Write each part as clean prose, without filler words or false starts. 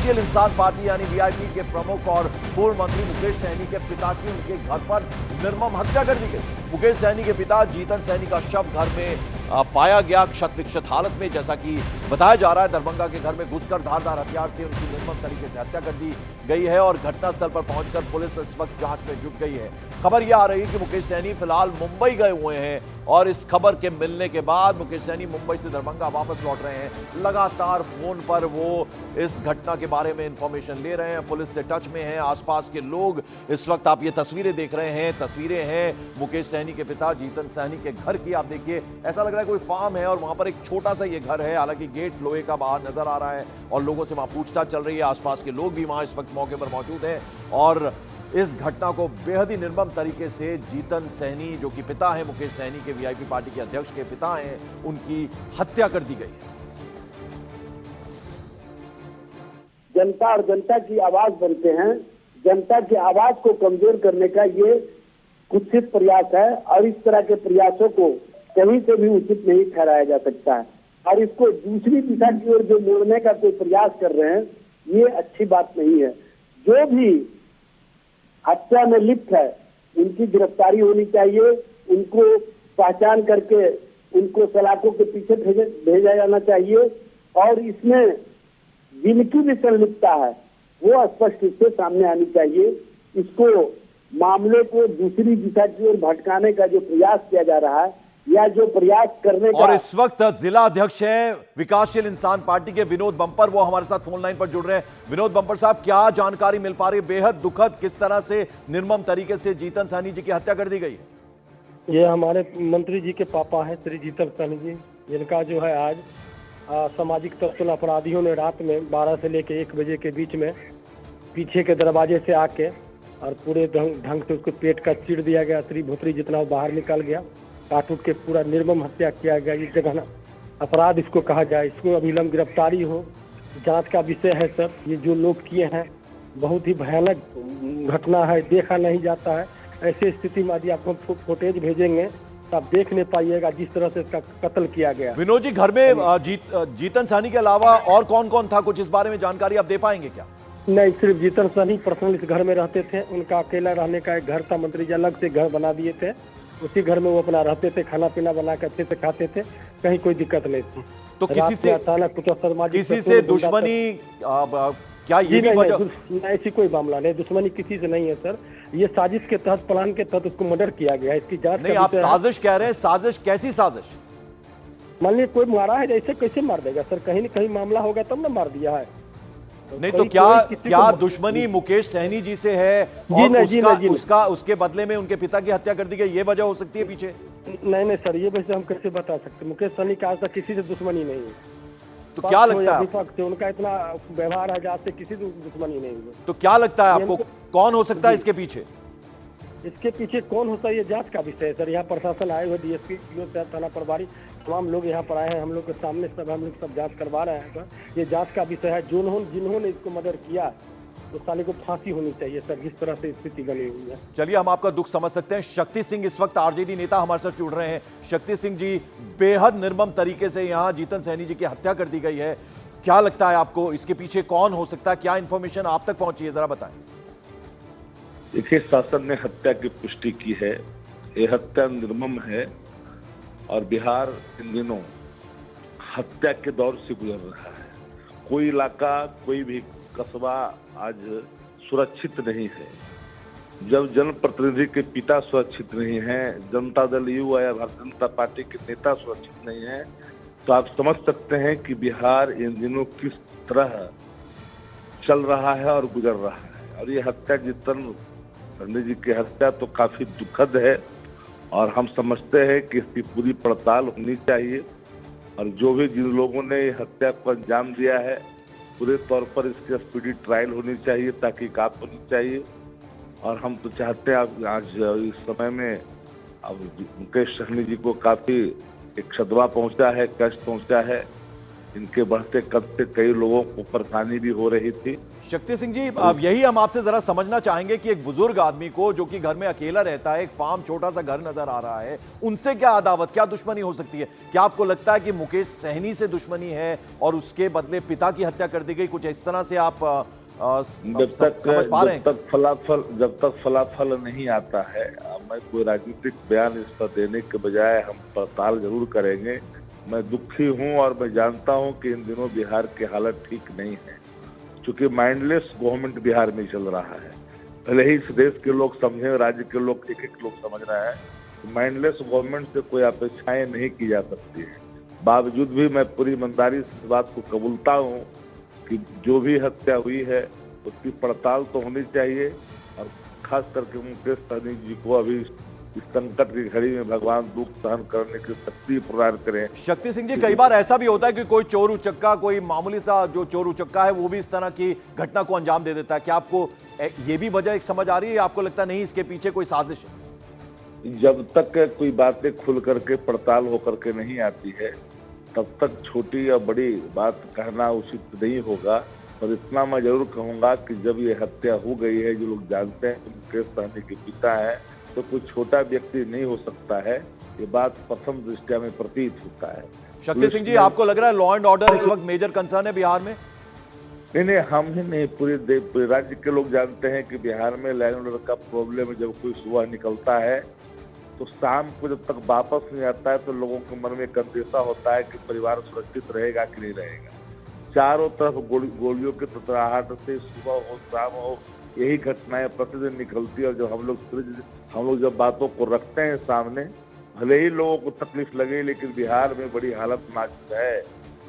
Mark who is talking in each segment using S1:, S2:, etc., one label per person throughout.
S1: विकासशील इंसान पार्टी यानी वीआईपी के प्रमुख और पूर्व मंत्री मुकेश सहनी के पिता की उनके घर पर निर्मम हत्या कर दी गई। मुकेश सहनी के पिता जीतन सहनी का शव घर में पाया गया क्षत विक्षत हालत में। जैसा कि बताया जा रहा है, दरभंगा के घर में घुसकर धारदार हथियार से उनकी निर्मम तरीके से हत्या कर दी गई है और घटनास्थल पर पहुंचकर पुलिस इस वक्त जांच में जुट गई है। खबर यह आ रही है कि मुकेश सहनी फिलहाल मुंबई गए हुए हैं और इस खबर के मिलने के बाद मुकेश सहनी मुंबई से दरभंगा वापस लौट रहे हैं। लगातार फोन पर वो इस घटना के बारे में इंफॉर्मेशन ले रहे हैं, पुलिस से टच में हैं। आसपास के लोग, इस वक्त आप ये तस्वीरें देख रहे हैं, तस्वीरें हैं मुकेश सहनी के पिता जीतन सहनी के घर की। आप देखिए, ऐसा लग रहा है कोई फार्म है और वहां पर एक छोटा सा ये घर है। हालांकि गेट लोहे का बाहर नजर आ रहा है और लोगों से वहां पूछताछ चल रही है। आसपास के लोग भी वहां इस वक्त मौके पर मौजूद हैं और इस घटना को बेहद ही निर्मम तरीके से जीतन सहनी, जो कि पिता हैं मुकेश सहनी के, वीआईपी पार्टी के अध्यक्ष के पिता हैं, उनकी हत्या कर दी गई।
S2: जनता और जनता की आवाज बनते हैं। जनता की आवाज को कमजोर करने का ये कुत्सित प्रयास है और इस तरह के प्रयासों को कहीं से भी उचित नहीं ठहराया जा सकता है। और इसको दूसरी दिशा की ओर जो मोड़ने का कोई प्रयास कर रहे हैं, ये अच्छी बात नहीं है। जो भी हत्या में लिप्त है, उनकी गिरफ्तारी होनी चाहिए। उनको पहचान करके उनको सलाखों के पीछे भेजा जाना चाहिए और इसमें जिनकी भी संलिप्तता है वो स्पष्ट रूप से सामने आनी चाहिए। इसको मामले को दूसरी दिशा की ओर भटकाने का जो प्रयास किया जा रहा है या जो प्रयास करने का,
S1: और इस वक्त जिला अध्यक्ष हैं विकासशील इंसान पार्टी के विनोद बम्पर, वो हमारे साथ फोन लाइन पर जुड़ रहे हैं। विनोद बम्पर साहब, क्या जानकारी मिल पा रही है? बेहद दुखद किस तरह से निर्मम तरीके से जीतन सहनी जी की हत्या कर दी गई है?
S3: ये हमारे मंत्री जी के पापा हैं श्री जीतन सहनी जी, जिनका जो है आज सामाजिक तत्व अपराधियों ने रात में 12 से लेकर 1 बजे के बीच में पीछे के दरवाजे से आके और पूरे ढंग से उसको पेट का चीर दिया गया, श्री भोतरी जितना वो बाहर निकल गया, काट उठ के पूरा निर्मम हत्या किया गया। इस जगह अपराध इसको कहा जाए, इसको अभिलंब गिरफ्तारी हो, जांच का विषय है सर। ये जो लोग किए हैं बहुत ही भयानक घटना है, देखा नहीं जाता है। ऐसी स्थिति में यदि आपको फुटेज भेजेंगे तो आप देख नहीं पाइएगा जिस तरह से इसका कत्ल किया गया।
S1: विनोद जी, घर में जीतन सहनी के अलावा और कौन कौन था? कुछ इस बारे में जानकारी आप दे पाएंगे क्या?
S3: नहीं, सिर्फ जीतन सहनी पर्सनल इस घर में रहते थे। उनका अकेला रहने का एक घर था, मंत्री जी अलग से घर बना दिए थे, उसी घर में वो अपना रहते थे, खाना पीना बना के अच्छे से खाते थे, कहीं कोई दिक्कत नहीं थी।
S1: तो किसी से
S3: अचानक कुछ सामाजिक
S1: किसी से दुश्मनी, क्या ये भी वजह?
S3: ऐसी कोई मामला नहीं, दुश्मनी किसी से नहीं है सर। ये साजिश के तहत, प्लान के तहत उसको मर्डर किया गया है। इसकी जांच
S1: नहीं, आप साजिश कह रहे हैं, साजिश कैसी साजिश?
S3: मान लीजिए कोई मारा है, ऐसे कैसे मार देगा सर? कहीं न कहीं मामला होगा तब ना मार दिया है।
S1: नहीं तो क्या दुश्मनी मुकेश सहनी जी से है और उसके बदले में उनके पिता की हत्या कर दी गई, ये वजह हो सकती है पीछे?
S3: नहीं नहीं सर, ये वजह हम कैसे बता सकते? मुकेश सहनी का आज तक किसी से दुश्मनी नहीं है।
S1: तो क्या लगता है
S3: उनका इतना व्यवहार है आज से किसी से दुश्मनी नहीं है।
S1: तो क्या लगता है आपको, कौन हो सकता है इसके पीछे?
S3: इसके पीछे कौन होता है ये जांच का विषय है सर। यहाँ प्रशासन आए हुए, डीएसपी, थाना प्रभारी, तमाम लोग यहाँ पर आए हैं, हम लोग के सामने सब हम लोग सब जांच करवा रहे हैं सर। ये जांच का विषय है। जिन्होंने इसको मर्डर किया तो साले को फांसी होनी चाहिए सर, जिस तरह से स्थिति बनी हुई है।
S1: चलिए, हम आपका दुख समझ सकते हैं। शक्ति सिंह इस वक्त आरजेडी नेता हमारे साथ जुड़ रहे हैं। शक्ति सिंह जी, बेहद निर्मम तरीके से यहाँ जीतन सहनी जी की हत्या कर दी गई है। क्या लगता है आपको, इसके पीछे कौन हो सकता है? क्या इंफॉर्मेशन आप तक पहुंची है, जरा बताएं।
S4: देखिए, शासन ने हत्या की पुष्टि की है। ये हत्या निर्मम है और बिहार इन दिनों हत्या के दौर से गुजर रहा है। कोई इलाका, कोई भी कस्बा आज सुरक्षित नहीं है। जब जनप्रतिनिधि के पिता सुरक्षित नहीं है, जनता दल यू या भारतीय जनता पार्टी के नेता सुरक्षित नहीं है, तो आप समझ सकते हैं कि बिहार इन दिनों किस तरह चल रहा है और गुजर रहा है। और ये हत्या, जीतन सहनी जी की हत्या तो काफी दुखद है और हम समझते हैं कि इसकी पूरी पड़ताल होनी चाहिए और जो भी जिन लोगों ने हत्या को अंजाम दिया है पूरे तौर पर इसकी स्पीडी ट्रायल होनी चाहिए, तहकीकात होनी चाहिए। और हम तो चाहते हैं आज इस समय में अब मुकेश सहनी जी को काफी एक सदमा पहुंचा है, कष्ट पहुंचा है इनके बढ़ते कद से कई लोगों को परेशानी भी हो रही थी।
S1: शक्ति सिंह जी, अब यही हम आपसे जरा समझना चाहेंगे कि एक बुजुर्ग आदमी को जो कि घर में अकेला रहता है, एक फार्म छोटा सा घर नजर आ रहा है, उनसे क्या अदावत, क्या दुश्मनी हो सकती है? क्या आपको लगता है कि मुकेश सहनी से दुश्मनी है और उसके बदले पिता की हत्या कर दी गई? कुछ इस तरह से आप समझ पा रहे हैं?
S4: जब तक फलाफल नहीं आता है, मैं कोई राजनीतिक बयान इस पर देने के बजाय हम पड़ताल जरूर करेंगे। मैं दुखी हूं और मैं जानता हूं कि इन दिनों बिहार की हालत ठीक नहीं है, क्योंकि माइंडलेस गवर्नमेंट बिहार में चल रहा है। भले ही इस देश के लोग समझे, राज्य के लोग एक एक लोग समझ रहे हैं, तो माइंडलेस गवर्नमेंट से कोई अपेक्षाएं नहीं की जा सकती है। बावजूद भी मैं पूरी ईमानदारी से इस बात को कबूलता हूँ कि जो भी हत्या हुई है उसकी पड़ताल तो होनी चाहिए, और खास करके मुकेश सहनी जी को अभी इस संकट की घड़ी में भगवान दुख सहन करने की शक्ति प्रदान करें।
S1: शक्ति सिंह जी, कई बार ऐसा भी होता है कि कोई चोर उचक्का, कोई मामूली सा जो चोर उचक्का है वो भी इस तरह की घटना को अंजाम दे देता है। क्या आपको ये भी वजह एक समझ आ रही है? आपको लगता नहीं इसके पीछे कोई साजिश है?
S4: जब तक कोई बातें खुल करके पड़ताल होकर के नहीं आती है, तब तक छोटी या बड़ी बात कहना उचित नहीं होगा। पर इतना मैं जरूर कहूंगा कि जब ये हत्या हो गई है, जो लोग जानते हैं कि मुकेश सहनी के पिता है, तो कोई छोटा व्यक्ति नहीं हो सकता है। ये बात प्रथम दृष्टया में प्रतीत होता है।
S1: शक्ति सिंह जी, आपको लग रहा है लॉ एंड ऑर्डर इस वक्त मेजर कंसर्न है बिहार में?
S4: नहीं, हम ही नहीं, पूरे राज्य के लोग जानते हैं कि बिहार में लॉ एंड ऑर्डर का प्रॉब्लम है। जब कोई सुबह निकलता है तो शाम को जब तक वापस नहीं आता है, तो लोगों के मन में एक अंदेशा होता है कि परिवार सुरक्षित रहेगा कि नहीं रहेगा। चारों तरफ गोलियों के तड़तड़ाहट से सुबह हो शाम हो यही घटनाएं प्रतिदिन निकलती है। और जब हम लोग जब बातों को रखते हैं सामने, भले ही लोगों को तकलीफ लगे, लेकिन बिहार में बड़ी हालत नाजुक है,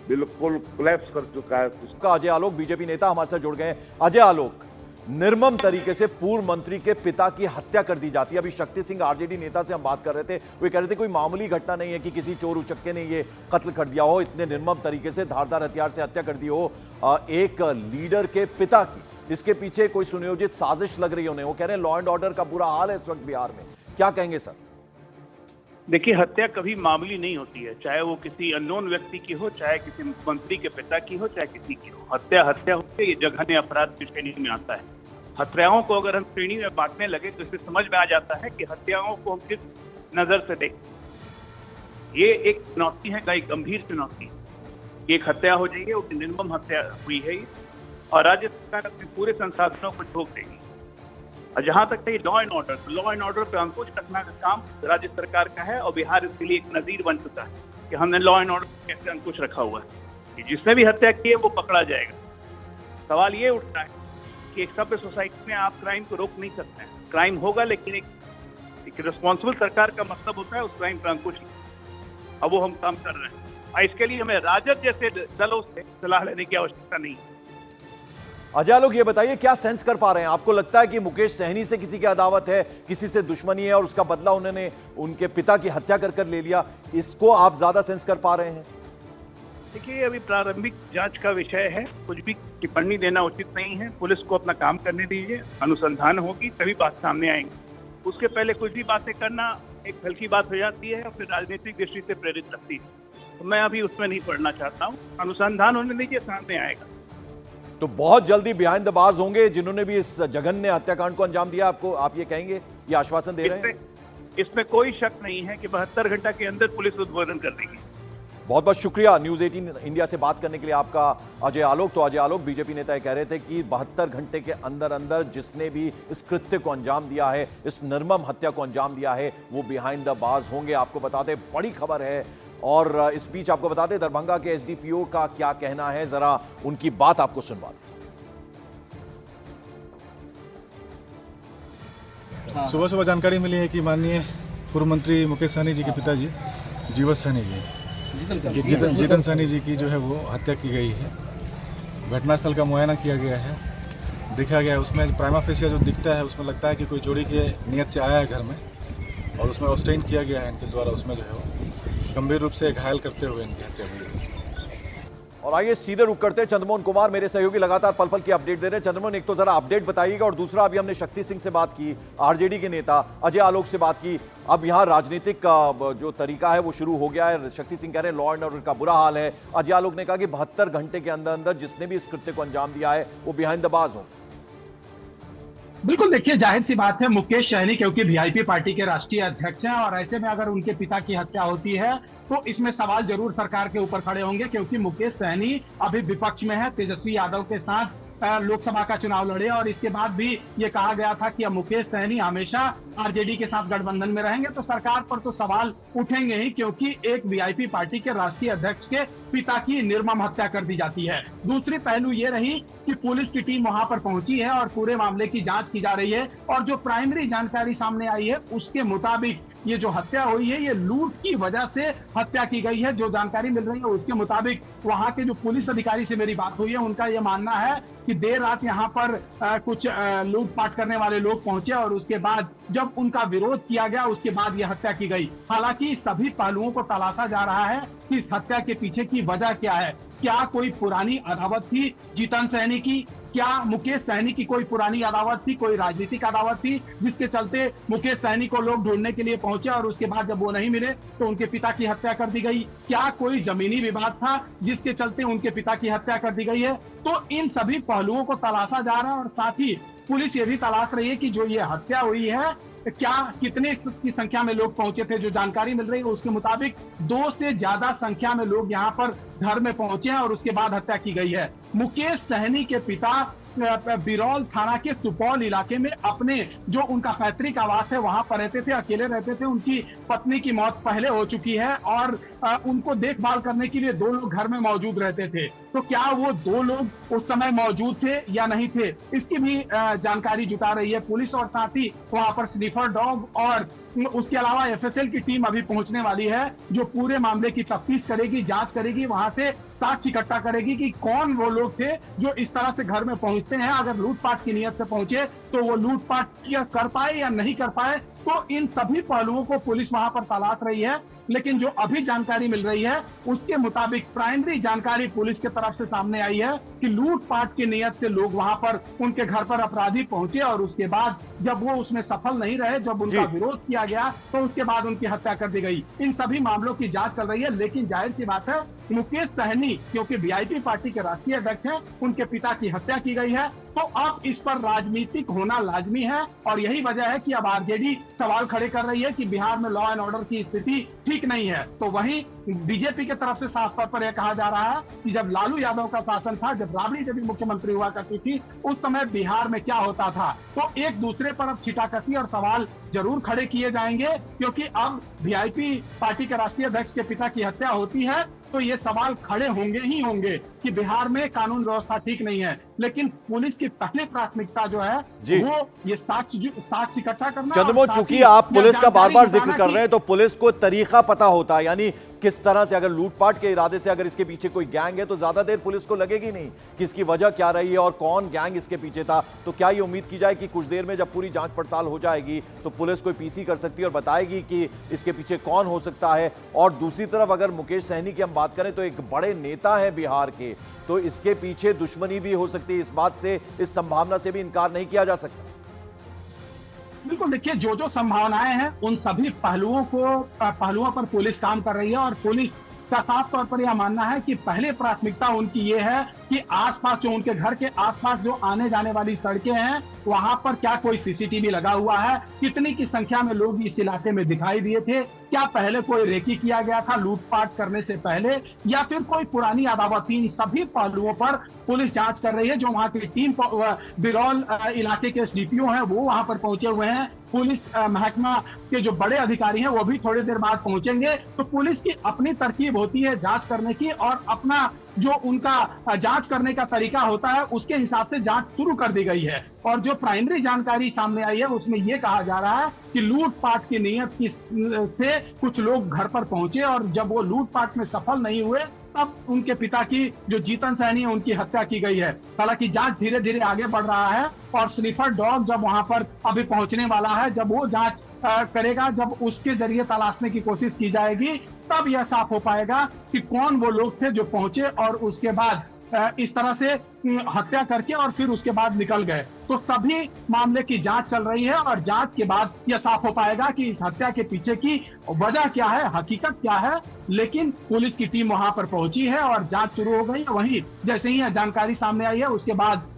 S4: बिल्कुल कोलैप्स कर चुका है।
S1: अजय आलोक बीजेपी नेता हमारे साथ जुड़ गए हैं। अजय आलोक, निर्मम तरीके से पूर्व मंत्री के पिता की हत्या कर दी जाती है। अभी शक्ति सिंह आरजेडी नेता से हम बात कर रहे थे, वो कह रहे थे कोई मामूली घटना नहीं है कि किसी चोर उचक्के ने ये कत्ल कर दिया हो, इतने निर्मम तरीके से धारदार हथियार से हत्या कर दी हो एक लीडर के पिता की। इसके पीछे कोई सुनियोजित साजिश लग रही है उन्हें। वो कह रहे हैं लॉ एंड ऑर्डर का बुरा हाल है इस वक्त बिहार में। क्या कहेंगे सर?
S5: देखिए, हत्या कभी मामूली नहीं होती है, चाहे वो किसी अननोन व्यक्ति की हो, चाहे किसी मुख्यमंत्री के पिता की हो, चाहे किसी की हो। हत्या होती है, ये जघन्य अपराध की श्रेणी में आता है। हत्याओं को अगर हम श्रेणी में बांटने लगे तो इससे समझ में आ जाता है कि हत्याओं को हम किस नजर से देखें। ये एक चुनौती है, एक गंभीर चुनौती है। एक हत्या हो जाएगी, वो निर्मम हत्या हुई है और राज्य सरकार अपने पूरे संसाधनों को झोंक देगी। और जहां तक है लॉ एंड ऑर्डर, तो लॉ एंड ऑर्डर पर अंकुश कसना का काम राज्य सरकार का है, और बिहार इसके लिए एक नजीर बन चुका है कि हमने लॉ एंड ऑर्डर पर कैसे अंकुश रखा हुआ है कि जिसने भी हत्या की है वो पकड़ा जाएगा। सवाल ये उठता है कि एक सभ्य सोसाइटी में आप क्राइम को रोक नहीं सकते हैं। क्राइम होगा, लेकिन एक रिस्पॉन्सिबल सरकार का मतलब होता है उस क्राइम पर अंकुश। अब वो हम काम कर रहे हैं, और इसके लिए हमें राजद जैसे दलों से सलाह लेने की आवश्यकता नहीं है।
S1: अजय आलोक, ये बताइए क्या सेंस कर पा रहे हैं? आपको लगता है कि मुकेश सहनी से किसी की अदावत है, किसी से दुश्मनी है और उसका बदला उन्होंने उनके पिता की हत्या कर ले लिया? इसको आप ज्यादा सेंस कर पा रहे हैं?
S5: देखिए, अभी प्रारंभिक जांच का विषय है, कुछ भी टिप्पणी देना उचित नहीं है। पुलिस को अपना काम करने दीजिए, अनुसंधान होगी तभी बात सामने आएंगी। उसके पहले कुछ भी बातें करना एक हल्की बात हो जाती है और फिर राजनीतिक दृष्टि से प्रेरित रखती है। तो मैं अभी उसमें नहीं पढ़ना चाहता हूँ। अनुसंधान होने दीजिए, सामने आएगा।
S1: तो बहुत जल्दी बिहाइंड द बार्स होंगे जिन्होंने भी इस जघन्य हत्याकांड को अंजाम दिया? आपको आप ये कहेंगे, ये आश्वासन दे रहे हैं?
S5: इसमें कोई शक नहीं है कि 72 घंटा के अंदर पुलिस उद्भोधन कर देगी।
S1: बहुत बहुत शुक्रिया न्यूज 18 इंडिया से बात करने के लिए आपका अजय आलोक। तो अजय आलोक बीजेपी नेता कह रहे थे कि 72 घंटे के अंदर अंदर जिसने भी इस कृत्य को अंजाम दिया है, इस निर्मम हत्या को अंजाम दिया है, वो बिहाइंड द बार्स होंगे। आपको बता दें, बड़ी खबर है। और इस बीच आपको बता दें दरभंगा के एसडीपीओ का क्या कहना है, जरा उनकी बात आपको सुनवा दें।
S6: सुबह जानकारी मिली है कि माननीय पूर्व मंत्री मुकेश सहनी जी के पिताजी जीवत सहनी जी, जीतन सहनी जी की जो है वो हत्या की गई है। घटनास्थल का मुआयना किया गया है, देखा गया है। उसमें प्राइमा फेसिया जो दिखता है उसमें लगता है कि कोई चोरी के नियत से आया है घर में, और उसमें ऑब्स्टेन किया गया है इनके द्वारा। उसमें जो है वो गंभीर रूप से घायल करते हुए इनकी हत्या हुई है।
S1: और आइए सीधे रुक करते हैं चंद्रमोहन कुमार, मेरे सहयोगी लगातार पल पल की अपडेट दे रहे हैं। चंद्रमोहन, एक तो जरा अपडेट बताइएगा, और दूसरा अभी हमने शक्ति सिंह से बात की, आरजेडी के नेता अजय आलोक से बात की। अब यहाँ राजनीतिक जो तरीका है वो शुरू हो गया है। शक्ति सिंह कह रहे हैं लॉ एंड ऑर्डर का बुरा हाल है। अजय आलोक ने कहा कि 72 घंटे के अंदर अंदर जिसने भी इस कृत्य को अंजाम दिया है वो बिहाइंड द बार्स हो।
S7: बिल्कुल, देखिए जाहिर सी बात है, मुकेश सहनी क्योंकि वीआईपी पार्टी के राष्ट्रीय अध्यक्ष हैं, और ऐसे में अगर उनके पिता की हत्या होती है तो इसमें सवाल जरूर सरकार के ऊपर खड़े होंगे, क्योंकि मुकेश सहनी अभी विपक्ष में है, तेजस्वी यादव के साथ लोकसभा का चुनाव लड़े, और इसके बाद भी ये कहा गया था कि अब मुकेश सहनी हमेशा आरजेडी के साथ गठबंधन में रहेंगे। तो सरकार पर तो सवाल उठेंगे ही, क्योंकि एक वीआईपी पार्टी के राष्ट्रीय अध्यक्ष के पिता की निर्मम हत्या कर दी जाती है। दूसरी पहलू ये रही कि पुलिस की टीम वहां पर पहुंची है और पूरे मामले की जांच की जा रही है, और जो प्राइमरी जानकारी सामने आई है उसके मुताबिक ये जो हत्या हुई है ये लूट की वजह से हत्या की गई है। जो जानकारी मिल रही है उसके मुताबिक वहां के जो पुलिस अधिकारी से मेरी बात हुई है, उनका ये मानना है कि देर रात यहाँ पर कुछ लूटपाट करने वाले लोग पहुंचे, और उसके बाद जब उनका विरोध किया गया उसके बाद यह हत्या की गई। हालांकि सभी पहलुओं को तलाशा जा रहा है कि इस हत्या के पीछे की वजह क्या है। क्या कोई पुरानी अदावत थी जीतन सहनी की? क्या मुकेश सहनी की कोई पुरानी अदावत थी, कोई राजनीतिक अदावत थी जिसके चलते मुकेश सहनी को लोग ढूंढने के लिए पहुंचे, और उसके बाद जब वो नहीं मिले तो उनके पिता की हत्या कर दी गई? क्या कोई जमीनी विवाद था जिसके चलते उनके पिता की हत्या कर दी गई है? तो इन सभी पहलुओं को तलाशा जा रहा है, और साथ ही पुलिस ये भी तलाश रही है कि जो ये हत्या हुई है क्या कितने की संख्या में लोग पहुंचे थे। जो जानकारी मिल रही है उसके मुताबिक 2 से ज्यादा संख्या में लोग यहाँ पर घर में पहुंचे हैं, और उसके बाद हत्या की गई है। मुकेश सहनी के पिता बिरौल थाना के सुपौल इलाके में अपने जो उनका पैतृक आवास है वहां पर रहते थे, अकेले रहते थे। उनकी पत्नी की मौत पहले हो चुकी है, और उनको देखभाल करने के लिए 2 लोग घर में मौजूद रहते थे। तो क्या वो 2 लोग उस समय मौजूद थे या नहीं थे, इसकी भी जानकारी जुटा रही है पुलिस, और साथ ही वहां पर स्निफर डॉग और उसके अलावा एफएसएल की टीम अभी पहुंचने वाली है, जो पूरे मामले की तफ्तीश करेगी, जांच करेगी, वहां से साक्ष्य इकट्ठा करेगी कि कौन वो लोग थे जो इस तरह से घर में पहुंचते हैं। अगर लूटपाट की नियत से पहुंचे तो वो लूटपाट कर पाए या नहीं कर पाए, तो इन सभी पहलुओं को पुलिस वहां पर तलाश रही है। लेकिन जो अभी जानकारी मिल रही है उसके मुताबिक प्राइमरी जानकारी पुलिस की तरफ से सामने आई है कि लूटपाट की नियत से लोग वहां पर उनके घर पर अपराधी पहुंचे, और उसके बाद जब वो उसमें सफल नहीं रहे, जब उनका विरोध किया गया, तो उसके बाद उनकी हत्या कर दी गई। इन सभी मामलों की जांच चल रही है, लेकिन जाहिर सी बात है मुकेश सहनी क्योंकि वीआईपी पार्टी के राष्ट्रीय अध्यक्ष हैं, उनके पिता की हत्या की गई है, तो अब इस पर राजनीतिक होना लाजमी है। और यही वजह है कि अब आरजेडी सवाल खड़े कर रही है कि बिहार में लॉ एंड ऑर्डर की स्थिति ठीक नहीं है। तो वहीं बीजेपी की तरफ से साफ तौर पर यह कहा जा रहा है कि जब लालू यादव का शासन था, जब राबड़ी देवी मुख्यमंत्री हुआ करती थी, उस समय बिहार में क्या होता था। तो एक दूसरे पर अब छिटाकसी और सवाल जरूर खड़े किए जाएंगे, क्योंकि अब वीआईपी पार्टी के राष्ट्रीय अध्यक्ष के पिता की हत्या होती है तो ये सवाल खड़े होंगे ही होंगे कि बिहार में कानून व्यवस्था ठीक नहीं है। लेकिन पुलिस की पहली प्राथमिकता जो है वो ये साक्ष्य इकट्ठा करना।
S1: चंद्रमोहन, चूंकि आप पुलिस का बार बार जिक्र कर रहे हैं, तो पुलिस को तरीका पता होता है, यानी किस तरह से, अगर लूटपाट के इरादे से अगर इसके पीछे कोई गैंग है तो ज्यादा देर पुलिस को लगेगी नहीं कि इसकी वजह क्या रही है और कौन गैंग इसके पीछे था। तो क्या ये उम्मीद की जाए कि कुछ देर में जब पूरी जांच पड़ताल हो जाएगी तो पुलिस कोई पीसी कर सकती है और बताएगी कि इसके पीछे कौन हो सकता है। और दूसरी तरफ अगर मुकेश सहनी की हम बात करें तो एक बड़े नेता है बिहार के, तो इसके पीछे दुश्मनी भी हो सकती है। इस बात से, इस संभावना से भी इनकार नहीं किया जा सकता।
S7: बिल्कुल, देखिए जो संभावनाएं हैं उन सभी पहलुओं पर पुलिस काम कर रही है, और पुलिस का साफ तौर पर यह मानना है कि पहले प्राथमिकता उनकी ये है कि आसपास जो उनके घर के आसपास जो आने जाने वाली सड़कें हैं वहां पर क्या कोई सीसीटीवी लगा हुआ है, कितनी की संख्या में लोग इस इलाके में दिखाई दिए थे, क्या पहले कोई रेकी किया गया था लूटपाट करने से पहले, या फिर कोई पुरानी अदावत थी। इन सभी पहलुओं पर पुलिस जांच कर रही है। जो वहां की टीम बिरौल इलाके के एसडीपीओ हैं वो वहां पर पहुंचे हुए हैं। पुलिस महकमा के जो बड़े अधिकारी हैं वो भी थोड़ी देर बाद पहुंचेंगे। तो पुलिस की अपनी तरकीब होती है जांच करने की, और अपना जो उनका जांच करने का तरीका होता है उसके हिसाब से जांच शुरू कर दी गई है। और जो प्राइमरी जानकारी सामने आई है उसमें यह कहा जा रहा है कि लूटपाट की नीयत से कुछ लोग घर पर पहुंचे, और जब वो लूटपाट में सफल नहीं हुए तब उनके पिता की जो जीतन सैनी है उनकी हत्या की गई है। हालांकि जांच धीरे धीरे आगे बढ़ रहा है और स्निफर डॉग जब वहां पर अभी पहुंचने वाला है, जब वो जांच करेगा, जब उसके जरिए तलाशने की कोशिश की जाएगी, तब यह साफ हो पाएगा कि कौन वो लोग थे जो पहुंचे और उसके बाद इस तरह से हत्या करके और फिर उसके बाद निकल गए। तो सभी मामले की जांच चल रही है और जांच के बाद यह साफ हो पाएगा कि इस हत्या के पीछे की वजह क्या है, हकीकत क्या है। लेकिन पुलिस की टीम वहां पर पहुंची है और जांच शुरू हो गई है। वहीं जैसे ही जानकारी सामने आई है उसके बाद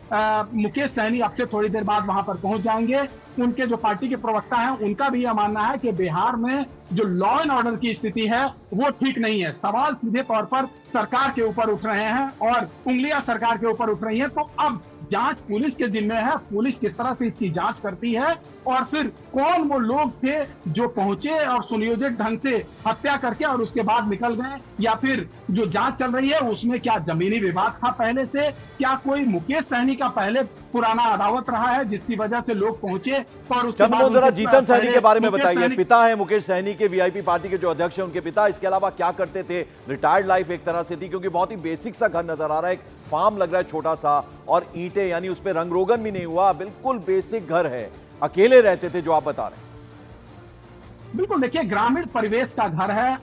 S7: मुकेश सहनी अब से थोड़ी देर बाद वहां पर पहुंच जाएंगे। उनके जो पार्टी के प्रवक्ता हैं उनका भी यह मानना है कि बिहार में जो लॉ एंड ऑर्डर की स्थिति है वो ठीक नहीं है। सवाल सीधे तौर पर सरकार के ऊपर उठ रहे हैं और उंगलियां सरकार के ऊपर उठ रही हैं। तो अब जांच पुलिस के जिम्मे है, पुलिस किस तरह से इसकी जांच करती है और फिर कौन वो लोग थे जो पहुंचे और सुनियोजित ढंग से हत्या करके और उसके बाद निकल गए, या फिर जो जांच चल रही है उसमें क्या जमीनी विवाद था पहले से, क्या कोई मुकेश सहनी का पहले पुराना अदावत रहा है जिसकी वजह से लोग पहुंचे। और
S1: चंद्रमोहन जरा जीतन सहनी के बारे में बताइए। पिता है मुकेश सहनी के, वीआईपी पार्टी के जो अध्यक्ष हैं उनके पिता, इसके अलावा क्या करते थे? रिटायर्ड लाइफ एक तरह से थी, क्योंकि बहुत ही बेसिक सा घर नजर आ रहा है, एक फार्म लग रहा है छोटा सा, और ईंटें, यानी उस पर रंग रोगन भी नहीं हुआ, बिल्कुल बेसिक घर है। अकेले रहते थे जो आप बता रहे हैं?
S7: बिल्कुल, देखिए ग्रामीण परिवेश का घर है,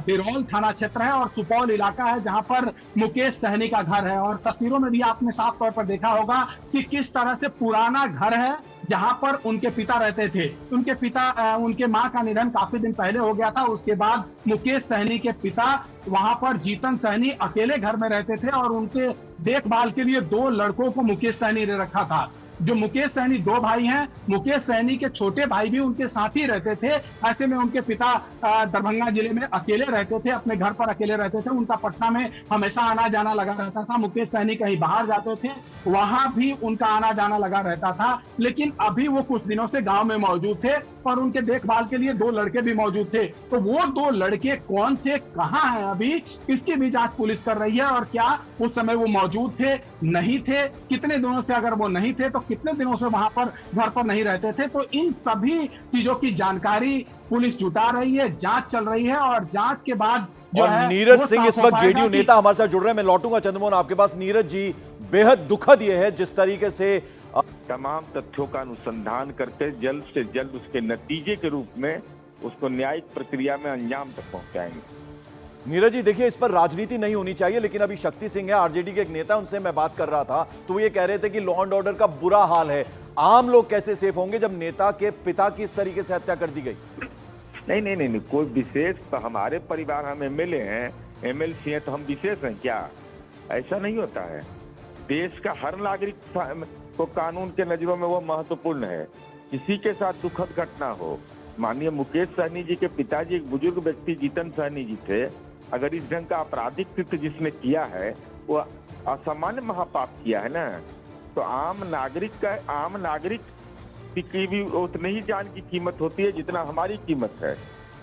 S7: बिरौल थाना क्षेत्र है और सुपौल इलाका है जहां पर मुकेश सहनी का घर है। और तस्वीरों में भी आपने साफ तौर पर देखा होगा कि किस तरह से पुराना घर है जहां पर उनके पिता रहते थे। उनके मां का निधन काफी दिन पहले हो गया था। उसके बाद मुकेश सहनी के पिता वहां पर जीतन सहनी अकेले घर में रहते थे और उनके देखभाल के लिए 2 लड़कों को मुकेश सहनी ने रखा था। जो मुकेश सहनी 2 भाई हैं, मुकेश सहनी के छोटे भाई भी उनके साथ ही रहते थे। ऐसे में उनके पिता दरभंगा जिले में अकेले रहते थे, अपने घर पर अकेले रहते थे। उनका पटना में हमेशा आना जाना लगा रहता था। मुकेश सहनी कहीं बाहर जाते थे, वहां भी उनका आना जाना लगा रहता था। लेकिन अभी वो कुछ दिनों से गांव में मौजूद थे और उनके देखभाल के लिए 2 लड़के भी मौजूद थे। तो वो 2 लड़के कौन थे, कहाँ हैं अभी, इसकी भी जांच पुलिस कर रही है। और क्या उस समय वो मौजूद थे, नहीं थे, कितने दिनों से, अगर वो नहीं थे तो कितने दिनों से वहां पर घर पर नहीं रहते थे। तो इन सभी चीजों की जानकारी पुलिस जुटा रही है, जांच चल रही है और जांच के बाद
S1: और नीरज सिंह इस वक्त जेडीयू नेता हमारे साथ जुड़ रहे हैं। मैं लौटूंगा चंद्रमोहन आपके पास। नीरज जी, बेहद दुखद यह है जिस तरीके से
S8: तमाम तथ्यों का अनुसंधान करके जल्द से जल्द उसके नतीजे के रूप में उसको न्यायिक प्रक्रिया में अंजाम तक पहुंचाएंगे।
S1: नीरज जी देखिए, इस पर राजनीति नहीं होनी चाहिए, लेकिन अभी शक्ति सिंह है, आरजेडी के एक नेता, उनसे मैं बात कर रहा था तो वो ये कह रहे थे कि लॉ एंड ऑर्डर का बुरा हाल है। आम लोग कैसे सेफ होंगे जब नेता के पिता की इस तरीके से हत्या कर दी गई?
S8: नहीं, कोई विशेष, तो हमारे परिवार, हम एमएलए हैं, एमएलसी हैं, तो हम विशेष हैं क्या? ऐसा नहीं होता है। देश का हर नागरिक को कानून के नजरों में वो महत्वपूर्ण है। किसी के साथ दुखद घटना हो, माननीय मुकेश सहनी जी के पिताजी एक बुजुर्ग व्यक्ति जीतन सहनी जी थे, अगर इस ढंग का आपराधिक कृत्य जिसने किया है वो असामान्य महापाप किया है ना, तो आम नागरिक की भी उतनी ही जान की कीमत होती है जितना हमारी कीमत है।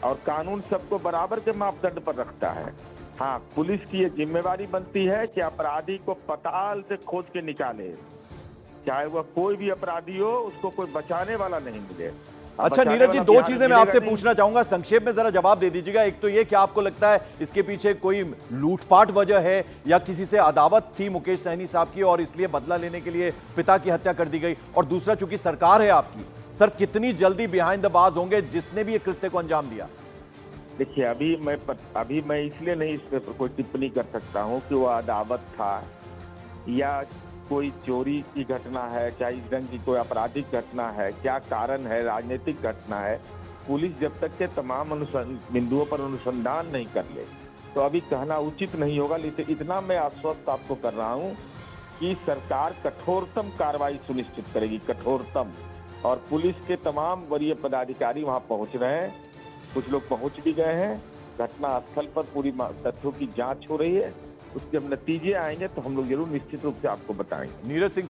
S8: और कानून सबको बराबर के मापदंड पर रखता है। हाँ, पुलिस की ये जिम्मेवारी बनती है कि अपराधी को पताल से खोज के निकाले, चाहे वह कोई भी अपराधी हो, उसको कोई बचाने वाला नहीं मिले।
S1: अच्छा नीरज जी, 2 चीजें मैं आपसे पूछना चाहूंगा, संक्षेप में जरा जवाब दे दीजिएगा। एक तो ये, क्या आपको लगता है इसके पीछे कोई लूटपाट वजह है या किसी से अदावत थी मुकेश सहनी साहब की और इसलिए बदला लेने के लिए पिता की हत्या कर दी गई? और दूसरा, चूंकि सरकार है आपकी, सर कितनी जल्दी बिहाइंड द बार्स होंगे जिसने भी ये कृत्य को अंजाम दिया?
S8: देखिए, अभी मैं इसलिए नहीं इस पर कोई टिप्पणी कर सकता हूँ कि वो अदावत था या कोई चोरी की घटना है, चाहे इस ढंग की कोई आपराधिक घटना है, क्या कारण है, राजनीतिक घटना है। पुलिस जब तक के तमाम बिंदुओं पर अनुसंधान नहीं कर ले तो अभी कहना उचित नहीं होगा। लेकिन इतना मैं आश्वस्त आपको कर रहा हूँ कि सरकार कठोरतम कार्रवाई सुनिश्चित करेगी, कठोरतम। और पुलिस के तमाम वरीय पदाधिकारी वहाँ पहुँच रहे हैं, कुछ लोग पहुँच भी गए हैं। घटना स्थल पर पूरी तथ्यों की जाँच हो रही है। उसके जब नतीजे आएंगे तो हम लोग जरूर निश्चित रूप से आपको बताएंगे।
S1: नीरज सिंह